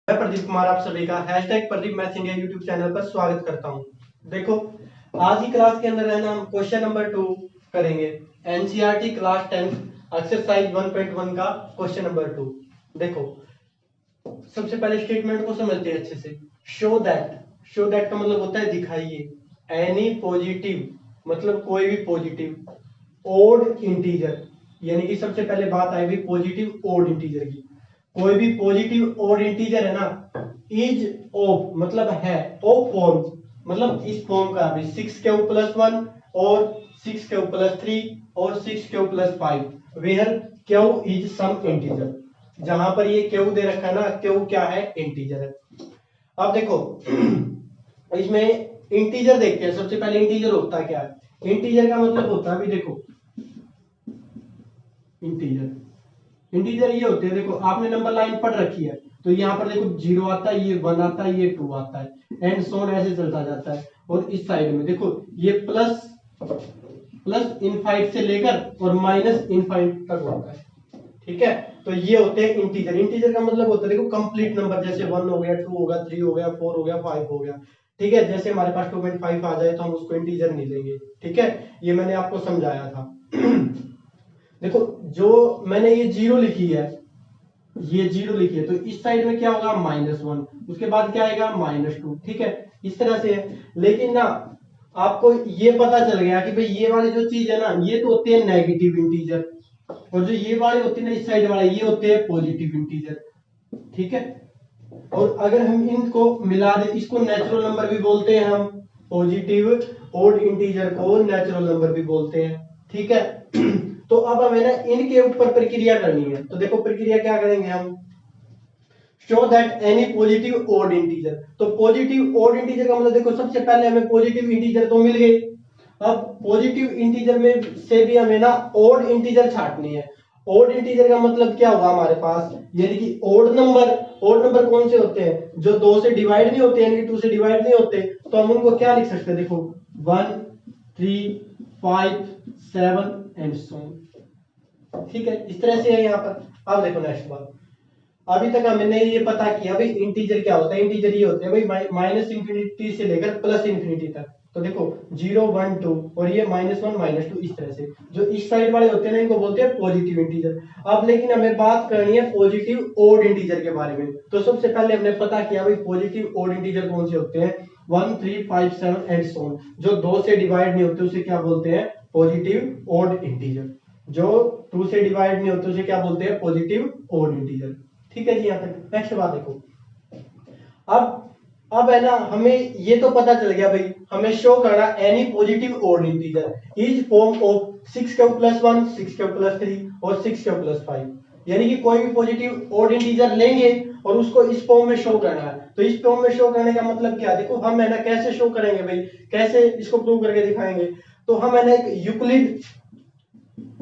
मैं प्रदीप कुमार आप सभी का hashtag Pradeep maths India YouTube channel पर स्वागत करता हूं। देखो, आज की क्लास के अंदर है ना हम क्वेश्चन नंबर 2 करेंगे। एनसीईआरटी क्लास 10 एक्सरसाइज 1.1 का क्वेश्चन नंबर 2। देखो, सबसे पहले स्टेटमेंट को समझते हैं अच्छे से। शो दैट का मतलब होता है दिखाइए। एनी पॉजिटिव मतलब कोई भी पॉजिटिव ओड इंटीजर, यानी कि सबसे पहले बात आई हुई पॉजिटिव ओड इंटीजर की। कोई भी पॉजिटिव ओड इंटीजर है ना, इज ऑफ मतलब है, ऑफ फॉर्म मतलब इस फॉर्म का भी 6 क्यूब प्लस 1 और 6 क्यूब प्लस 3 और 6 cube plus 5 where q is some integer. जहां पर ये क्यू दे रखा है ना, क्यू क्या है, इंटीजर है। अब देखो इसमें इंटीजर देखते हैं। सबसे पहले इंटीजर होता क्या है। इंटीजर का मतलब होता है, भी देखो इंटीजर ये होते हैं। देखो आपने नंबर लाइन पढ़ रखी है, तो यहाँ पर देखो 0 आता है, ये 1 आता है, ये 2 आता है, एंड सो ऑन ऐसे चलता जाता है। और इस साइड में देखो ये प्लस इनफाइट से लेकर और माइनस इनफाइट तक होता है। ठीक है, तो ये होते हैं इंटीजर। इंटीजर का मतलब होता है देखो कंप्लीट नंबर, जैसे 1 हो गया, 2 हो गया, 3 हो गया, 4 हो गया, 5 हो गया। ठीक है, जैसे हमारे पास 2.5 आ जाए तो हम उसको इंटीजर नहीं लेंगे। ठीक है, ये मैंने आपको समझाया था। देखो जो मैंने ये 0 लिखी है, ये 0 लिखी है, तो इस साइड में क्या होगा, -1, उसके बाद क्या आएगा -2। ठीक है, इस तरह से है। लेकिन ना आपको ये पता चल गया कि भाई ये वाली जो चीज है ना, ये तो होती है नेगेटिव इंटीजर, और जो ये वाले होते हैं ना इस साइड वाले, ये होते हैं पॉजिटिव इंटीजर। ठीक है, और अगर हम इनको मिला दे, इसको नेचुरल नंबर भी बोलते हैं हम। पॉजिटिव ओड इंटीजर को नेचुरल नंबर भी बोलते हैं। ठीक है, तो अब हमें ना इनके ऊपर प्रक्रिया करनी है। तो देखो प्रक्रिया क्या करेंगे हम, show that any positive odd integer. तो पॉजिटिव ओड इंटीजर का मतलब देखो सबसे पहले हमें पॉजिटिव इंटीजर तो मिल गए। अब पॉजिटिव इंटीजर में से भी हमें ना ओड इंटीजर छांटनी है। ओड इंटीजर का मतलब क्या होगा हमारे पास, यानी कि ओड नंबर कौन से होते हैं, जो 2 से डिवाइड नहीं होते, यानी कि 2 से डिवाइड नहीं होते, तो हम उनको क्या लिख सकते हैं, देखो 1 3 5 7 एंड सो ऑन। ठीक है, इस तरह से है यहाँ पर। अब देखो नेक्स्ट बात, अभी तक हमने ये पता किया भाई इंटीजर क्या होता है। इंटीजर ये होते हैं भाई माइनस इंफिनिटी से लेकर प्लस इंफिनिटी तक। तो देखो 0 1 2 और ये -1 -2, इस तरह से जो इस साइड वाले होते हैं ना, इनको बोलते हैं पॉजिटिव इंटीजर। अब लेकिन हमें बात करनी है पॉजिटिव ओड इंटीजर के बारे में। तो सबसे पहले हमने पता किया भाई पॉजिटिव ओड इंटीजर कौन से होते हैं, 1 3 5 7 एंड सो ऑन। जो 2 से डिवाइड नहीं होते उसे क्या बोलते हैं, पॉजिटिव ओड इंटीजर। जो 2 से डिवाइड नहीं होते उसे क्या बोलते हैं, पॉजिटिव ओड इंटीजर। ठीक है जी, यहां तक। नेक्स्ट बात देखो, अब है ना हमें ये तो पता चल गया भाई, हमें शो करना any positive odd integer is form of 6 cube plus 1 6 cube plus 3 और 6 क्यूब प्लस 5। यानी कि कोई भी पॉजिटिव ओड इंटीजर लेंगे और उसको इस फॉर्म में शो करना है। तो इस फॉर्म में शो करने का मतलब क्या, देखो हम है ना कैसे शो करेंगे भाई, कैसे इसको प्रूव करके दिखाएंगे। तो हम है ना एक यूक्लिड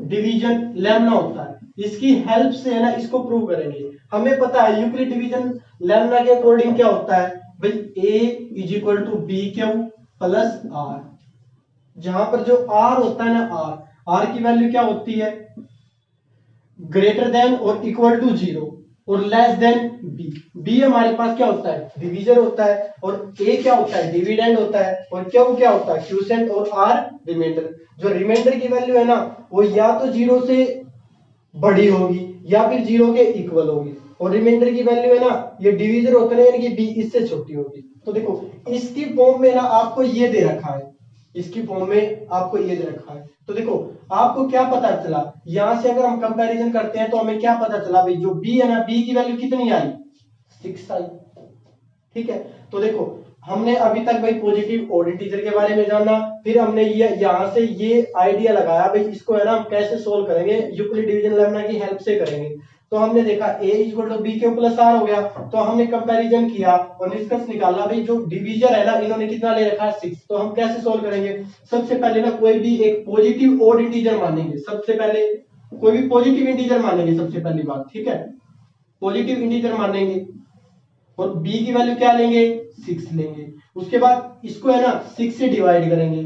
डिवीजन लेमना होता है, इसकी हेल्प से है ना इसको प्रूव करेंगे। हमें पता है यूक्लिड डिवीजन लेमना के अकॉर्डिंग क्या होता है भाई, a is equal to b q plus r. जहां पर जो r होता है ना, r की वैल्यू क्या होती है, ग्रेटर देन और इक्वल टू 0 और लेस देन b। b हमारे पास क्या होता है, डिवीजर होता है, और a क्या होता है, डिविडेंड होता है, और q क्या होता है, क्यूसेंट, और r रिमाइंडर। जो रिमाइंडर की वैल्यू है ना, वो या तो 0 से बड़ी होगी या फिर 0 के इक्वल होगी, और रिमाइंडर की वैल्यू है ना, ये डिवीजर होता है यानी कि b इससे छोटी होगी। तो देखो इसकी फॉर्म में ना आपको ये दे रखा है, इसकी फॉर्म में आपको ये दे रखा है। तो देखो आपको क्या पता चला, यहां से अगर हम कंपैरिजन करते हैं तो हमें क्या पता चला भाई, जो b है ना, b की वैल्यू कितनी आई, 6 आई। ठीक है, तो देखो हमने अभी तक भाई पॉजिटिव ओड इंटीजर के बारे में जाना, फिर हमने ये यहां से ये आइडिया लगाया भाई इसको है ना हम कैसे सोल्व करेंगे, यूक्लिड डिवीजन लेमना की हेल्प से करेंगे। तो हमने देखा a equal to b q plus are हो गया, तो हमने कंपैरिजन किया और निष्कर्ष निकाला भाई जो डिवीजर है ना, इन्होंने कितना ले रखा है, 6। तो हम कैसे सोल्व करेंगे, सबसे पहले ना कोई भी एक पॉजिटिव ओड इंटीजर मानेंगे। सबसे पहले कोई भी पॉजिटिव इंटीजर मानेंगे, सबसे पहली बात। ठीक है, पॉजिटिव इंटीजर मानेंगे और b की वैल्यू क्या लेंगे, 6 लेंगे। उसके बाद इसको है ना 6 से डिवाइड करेंगे।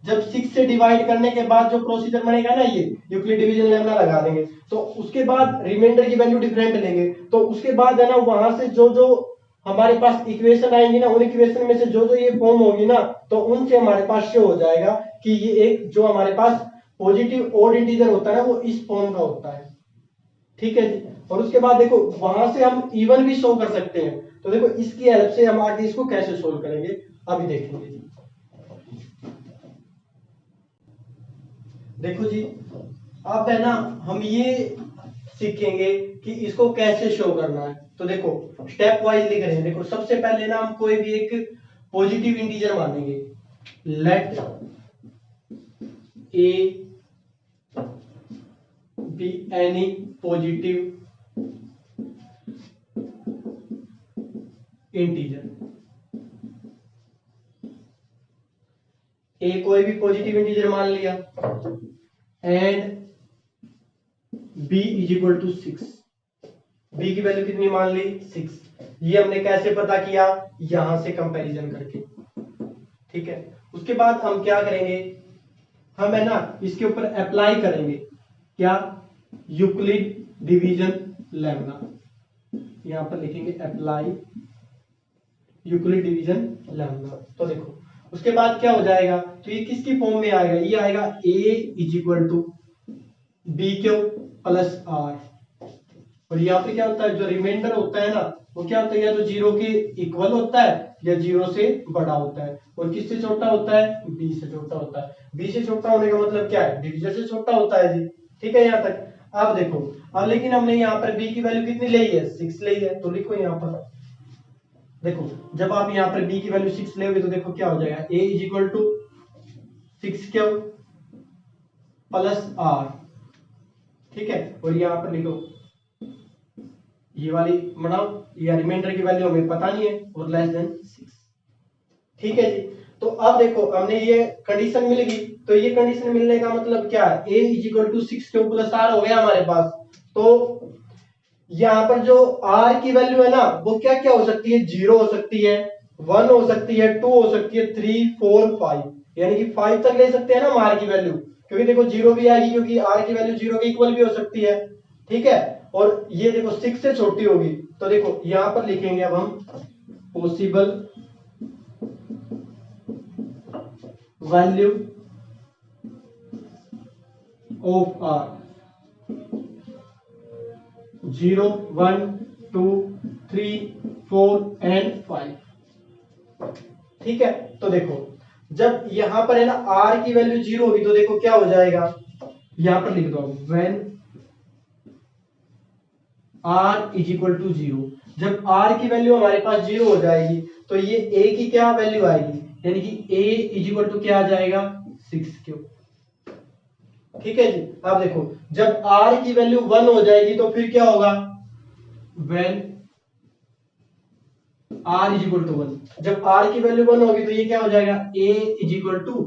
जब 6 से डिवाइड करने के बाद जो प्रोसीजर बनेगा ना, ये यूक्लिड डिवीजन लेमडा लगा देंगे, तो उसके बाद रिमाइंडर की वैल्यू डिफरेंट लेंगे, तो उसके बाद है ना वहां से जो जो हमारे पास इक्वेशन आएंगी ना, उन इक्वेशन में से जो जो ये फॉर्म होगी ना, तो उनसे हमारे पास शो हो जाएगा कि ये एक जो हमारे पास पॉजिटिव ऑड इंटीजर होता है ना, वो इस फॉर्म का होता है। ठीक है जी। और उसके बाद देखो वहां से हम इवन भी शो कर सकते हैं, तो देखो इसकी हेल्प से हम आगे इसको कैसे सोल्व करेंगे अभी देखेंगे जी। देखो जी, अब है ना हम ये सीखेंगे कि इसको कैसे शो करना है। तो देखो स्टेप वाइज लिख रहे हैं। देखो सबसे पहले ना हम कोई भी एक पॉजिटिव इंटीजर मानेंगे। Let a b any positive integer. A कोई भी पॉजिटिव इंटीजर मान लिया and b is equal to 6। b की वैल्यू कितनी मान ली? 6। ये हमने कैसे पता किया? यहां से कंपैरिजन करके। ठीक है, उसके बाद हम क्या करेंगे, हम है ना इसके ऊपर अप्लाई करेंगे क्या? Euclid division lambda. यहां पर लिखेंगे अप्लाई यूक्लिड डिवीजन लेमडा। तो देखो उसके बाद क्या हो जाएगा, तो ये किसकी फॉर्म में आएगा? ये आएगा a is equal to b q plus r. और यहाँ पे क्या होता है, जो रिमाइंडर होता है ना, वो क्या होता है, या तो 0 के इक्वल होता है या 0 से बड़ा होता है। और किससे छोटा होता है? b से छोटा होता है। b से छोटा होने का मतलब क्या है? डिवीजर से छोटा होता है जी। ठीक है यहाँ तक। अब देखो, अब लेकिन हमने यहाँ पर b की वैल्यू कितनी ली है? 6 ली है। तो लिखो यहाँ पर, देखो जब आप यहाँ पर b की वैल्यू 6 लेोगे तो देखो क्या हो जाएगा, a is equal to 6 q plus आर। ठीक है, और यहाँ पर लिखो ये वाली बनाओ, ये रिमाइंडर की वैल्यू हमें पता नहीं है, और लेस देन 6। ठीक है जी। तो अब देखो हमने ये कंडीशन मिल गई, तो ये कंडीशन मिलने का मतलब क्या है, a is equal to 6 q plus are हो गया हमारे पास। तो यहाँ पर जो r की वैल्यू है ना, वो क्या क्या हो सकती है? 0 हो सकती है, 1 हो सकती है, 2 हो सकती है, 3 4 5, यानी कि 5 तक ले सकते हैं ना हम r की वैल्यू, क्योंकि देखो 0 भी आएगी, क्योंकि r की वैल्यू 0 के इक्वल भी हो सकती है। ठीक है, और ये देखो 6 से छोटी होगी, तो देखो यहां पर लिखेंगे अब हम possible value of r 0 1 2 3 4 and 5। ठीक है, तो देखो जब यहां पर है ना r की वैल्यू 0 होगी, तो देखो क्या हो जाएगा, यहां पर लिख दो when r is equal to 0। जब r की वैल्यू हमारे पास 0 हो जाएगी, तो ये a की क्या वैल्यू आएगी, यानी कि a इज इक्वल टू क्या आ जाएगा? 6 क्यू। ठीक है जी। अब देखो जब r की वैल्यू 1 हो जाएगी, तो फिर क्या होगा, when r is equal to 1। जब r की वैल्यू 1 होगी, तो ये क्या हो जाएगा, a is equal to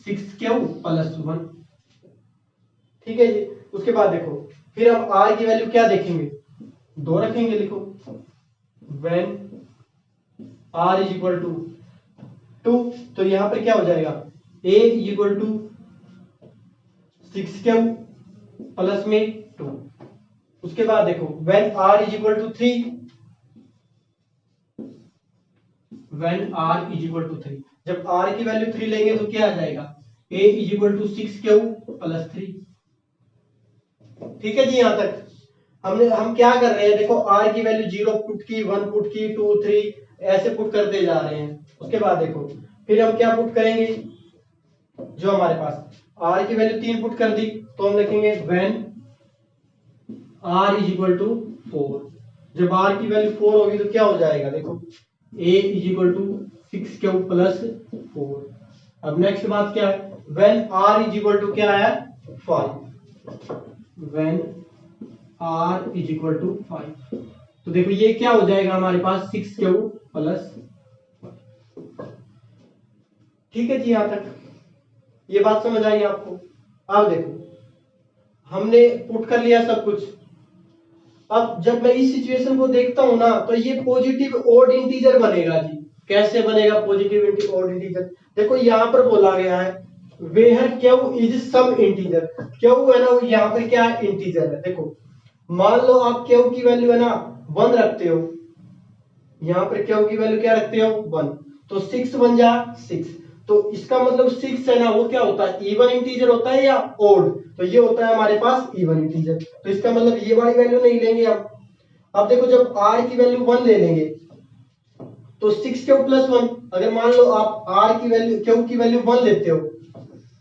6 q plus 1। ठीक है जी। उसके बाद देखो फिर हम r की वैल्यू क्या देखेंगे, 2 रखेंगे। लिखो when r is equal to 2, तो यहां पर क्या हो जाएगा, a is equal to 6 q plus में 2। उसके बाद देखो when r is equal to 3, when r is equal to 3, जब r की वैल्यू 3 लेंगे तो क्या आ जाएगा, a is equal to 6 q plus 3। ठीक है जी। यहां तक हम क्या कर रहे हैं, देखो r की वैल्यू 0 पुट की, 1 पुट की, 2 3 ऐसे पुट करते जा रहे हैं। उसके बाद देखो फिर हम क्या पुट करेंगे, जो हमारे पास r की वैल्यू 3 पुट कर दी, तो हम लिखेंगे when r is equal to 4। जब r की वैल्यू 4 होगी, तो क्या हो जाएगा, देखो a is equal to 6 q plus 4। अब नेक्स्ट बात क्या है, when r is equal to क्या है, 5। When r is equal to 5, तो देखो ये क्या हो जाएगा हमारे पास, 6 क्यू प्लस। ठीक है जी। यहां तक ये बात समझ आई आपको? अब देखो हमने पुट कर लिया सब कुछ। अब जब मैं इस सिचुएशन को देखता हूं ना, तो ये पॉजिटिव ऑड इंटीजर बनेगा जी। कैसे बनेगा पॉजिटिव ऑड इंटीजर? देखो यहां पर बोला गया है where q is some integer. Q है ना वो यहाँ पर क्या है, इंटीजर है। देखो मान लो आप क्यू की वैल्यू है ना 1 रखते हो, यहाँ पर क्यू की वैल्यू क्या रखते हो 1, तो 6 बन जा 6। तो इसका मतलब 6 है ना वो क्या होता है, इवन इंटीजर होता है या ओड, तो ये होता है हमारे पास इवन इंटीजर। तो इसका मतलब ये वाली वैल्यू नहीं लेंगे हम। अब देखो जब r की वैल्यू 1 ले लेंगे तो 6 क्यू प्लस 1, अगर मान लो आप r की वैल्यू क्यू की वैल्यू 1 लेते हो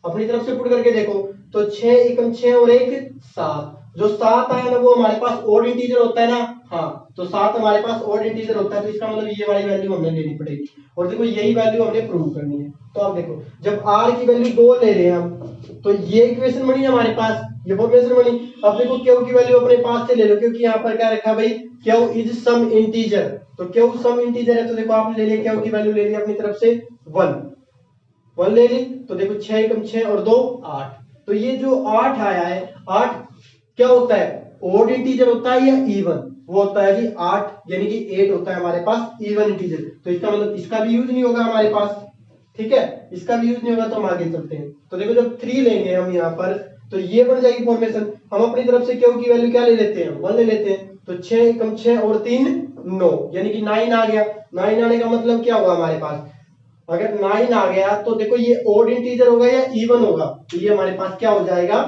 अपनी तरफ से पुट करके देखो तो 6 एकम 6 और 1 7, जो 7 आया ना वो हमारे पास ओड इंटीजर होता है ना। हाँ तो 7 हमारे पास ओड इंटीजर होता है, तो इसका मतलब ये वाली वैल्यू हमें लेनी पड़ेगी। और देखो यही वैल्यू हमने प्रूव करनी है। तो अब देखो जब r की वैल्यू 2 ले रहे हैं हम तो ये इक्वेशन बनी हमारे पास, ये इक्वेशन बनी। अब देखो क्यू की वैल्यू अपने पास से ले लो, क्योंकि यहाँ पर क्या रखा भाई, क्यू इज सम इंटीजर। तो क्यू सम इंटीजर है तो देखो आपने ले लिया क्यू की वैल्यू ले ली अपनी तरफ से 1 ले ली। तो देखो 6 एकम 6 और 2 8, तो ये जो 8 आया है 8 क्या होता है, ओड इंटीजर होता है या इवन, वो होता है जी 8, यानी कि 8 होता है हमारे पास इवन इंटीजर। तो इसका मतलब इसका भी यूज नहीं होगा हमारे पास, ठीक है, इसका भी यूज नहीं होगा। तो हम आगे चलते हैं। तो देखो जब 3 लेंगे हम यहाँ पर तो ये बन जाएगी फॉर्मेशन। हम अपनी तरफ से क्यू की वैल्यू क्या ले लेते हैं 1 ले लेते हैं, तो 6 एकम 6 और 3 9, यानी कि 9 आ गया। 9 आने का मतलब क्या होगा हमारे पास, अगर 9 आ गया तो देखो ये ओड इंटीजर होगा या इवन होगा, तो ये हमारे पास क्या हो जाएगा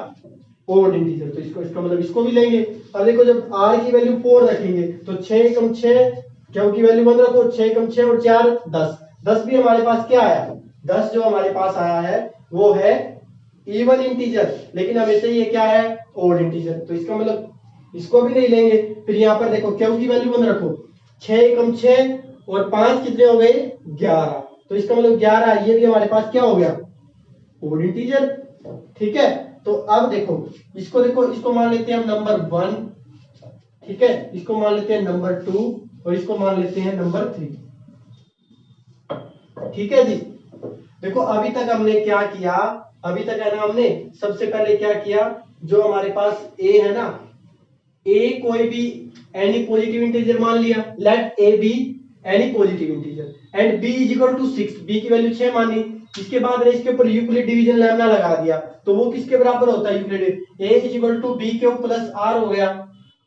ओड इंटीजर। तो इसको इसका मतलब इसको भी लेंगे। अब देखो जब r की वैल्यू 4 रखेंगे तो 6 कम 6 क्यों की वैल्यू 1 रखो, 6 कम 6 और 4 10, 10 भी हमारे पास क्या आया, 10 जो हमारे पास आया है वो है इवन इंटीजर, लेकिन हमेशा ये क्या है ओड इंटीजर। तो इसका मतलब इसको भी नहीं लेंगे। फिर यहाँ पर देखो क्यों की वैल्यू 1 रखो, 6 कम 6 और 5 कितने हो गए 11, तो इसका मतलब 11 ये भी हमारे पास क्या हो गया ओड इंटीजर, ठीक है। तो अब देखो इसको मान लेते हैं हम नंबर 1, ठीक है, इसको मान लेते हैं नंबर 2 और इसको मान लेते हैं नंबर 3, ठीक है जी। देखो अभी तक हमने क्या किया, अभी तक है ना हमने सबसे पहले क्या किया, जो हमारे पास a है ना, a कोई भी एनी पॉजिटिव इंटीजर मान लिया, let a be any positive integer and b is equal to 6, b की वैल्यू 6 मानी। इसके बाद ने इसके ऊपर यूक्लिड डिवीजन लैम्डा लगा दिया, तो वो किसके बराबर होता है Euclid, a is equal to b cube plus r हो गया।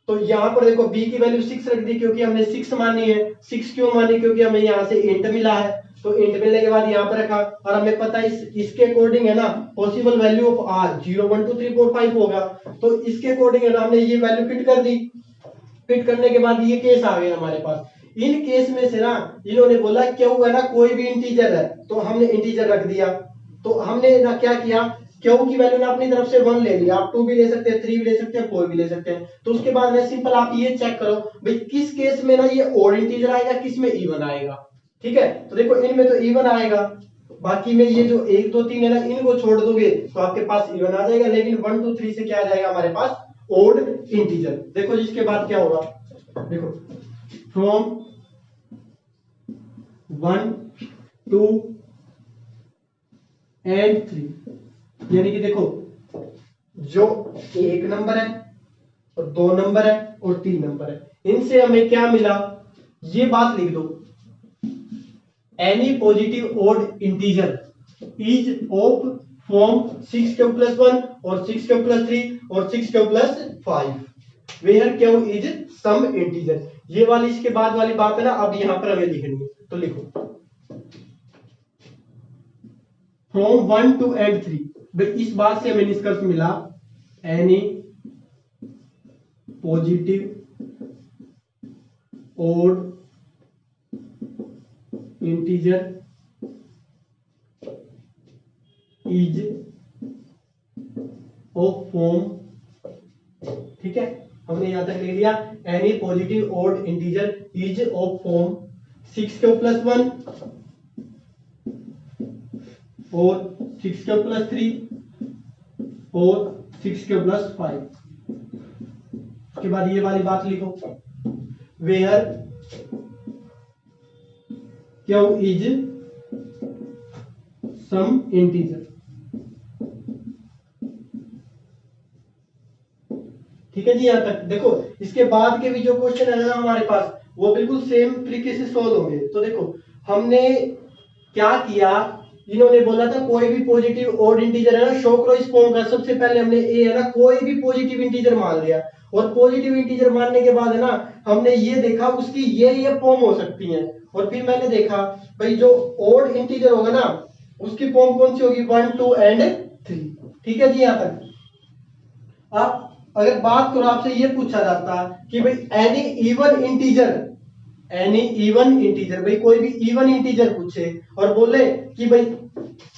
तो यहाँ पर देखो b की वैल्यू 6 रख दी क्योंकि हमने 6 मानी है। 6 क्यों मानी, क्योंकि हमें यहाँ से इंट मिला है, तो इंट मिलने के बाद यहाँ पर रखा, और हमें पता है इसके अकॉर्डिंग है ना पॉसिबल वैल्यू ऑफ r 0 1 2 3 4 5 होगा, तो इसके अकॉर्डिंग है ना हमने ये वैल्यू फिट कर दी। फिट करने के बाद ये केस आ गया हमारे पास। इन केस में से ना इन्होंने बोला क्यों है ना कोई भी इंटीजर है, तो हमने इंटीजर रख दिया। तो हमने ना क्या किया, क्यों की वैल्यू ना अपनी तरफ से 1 ले लिया, आप 2 भी ले सकते हैं, 3 भी ले सकते हैं, 4 भी ले सकते हैं। तो उसके बाद में सिंपल आप ये चेक करो भाई किस केस में ना ये ओड इंटीजर आएगा, किस में इवन आएगा, ठीक है। तो देखो इनमें तो इवन आएगा, बाकी में ये जो 1 2 3 है ना इनको छोड़ दोगे तो आपके पास इवन आ जाएगा, लेकिन 1 2 3 से क्या आ जाएगा हमारे पास ओड इंटीजर। देखो जिसके बाद क्या होगा, देखो फ्रॉम 1 2 एंड 3, यानी कि देखो जो 1 नंबर है और 2 नंबर है और 3 नंबर है, इनसे हमें क्या मिला, ये बात लिख दो, any positive odd integer is of form 6 q plus 1 और 6 क्यू प्लस 3 और 6 q plus 5 where q is some integer. ये वाली इसके बाद वाली बात है ना, अब यहां पर हमें लिखनी है, तो लिखो फ्रॉम 1 टू एंड 3। इस बात से हमें निष्कर्ष मिला any positive odd integer is of form, ठीक है, हमने यहां तक लिख दिया any positive odd integer is of form 6 q plus 1 और 6 क्यू प्लस 3 और 6 क्यू प्लस 5। उसके बाद ये वाली बात लिखो where q is some integer, ठीक है जी। यहां तक देखो, इसके बाद के भी जो क्वेश्चन है ना हमारे पास वो बिल्कुल सेम तरीके से सोल्व होंगे। तो देखो हमने क्या किया, इन्होंने बोला था कोई भी पॉजिटिव ऑड इंटीजर है ना शो करो इस फॉर्म का। सबसे पहले हमने ए है ना कोई भी पॉजिटिव इंटीजर मान लिया, और पॉजिटिव इंटीजर मानने के बाद है ना हमने ये देखा उसकी ये फॉर्म हो सकती है, और फिर मैंने देखा भाई जो ऑड इंटीजर होगा ना उसकी फॉर्म कौन सी होगी, 1 2 एंड 3। ठीक है जी। यहां तक आप अगर बात करो, आपसे ये पूछा जाता कि भाई एनी इवन इंटीजर भाई कोई भी इवन इंटीजर पूछे और बोले कि भाई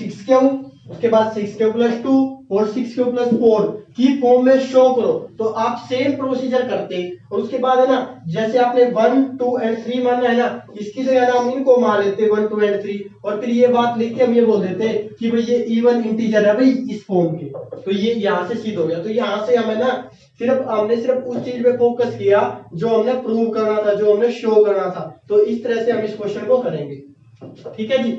6 उसके बाद 6 प्लस 2 और 6 प्लस 4 की फॉर्म में शो करो, तो आप सेम प्रोसीजर करते, और उसके बाद है ना जैसे आपने 1 2 एंड 3 मानना है ना, इसकी जगह ना हम इनको मान लेते 1 2 एंड 3, और फिर ये बात लिख के हम ये बोल देते कि भाई ये इवन इंटीजर है भाई इस फॉर्म के, तो ये यहां से सिद्ध हो गया। तो यहां से हमें ना हमने सिर्फ उस चीज पे फोकस किया जो हमने प्रूव करना था, जो हमने शो करना था। तो इस तरह से हम इस क्वेश्चन को करेंगे। ठीक है जी।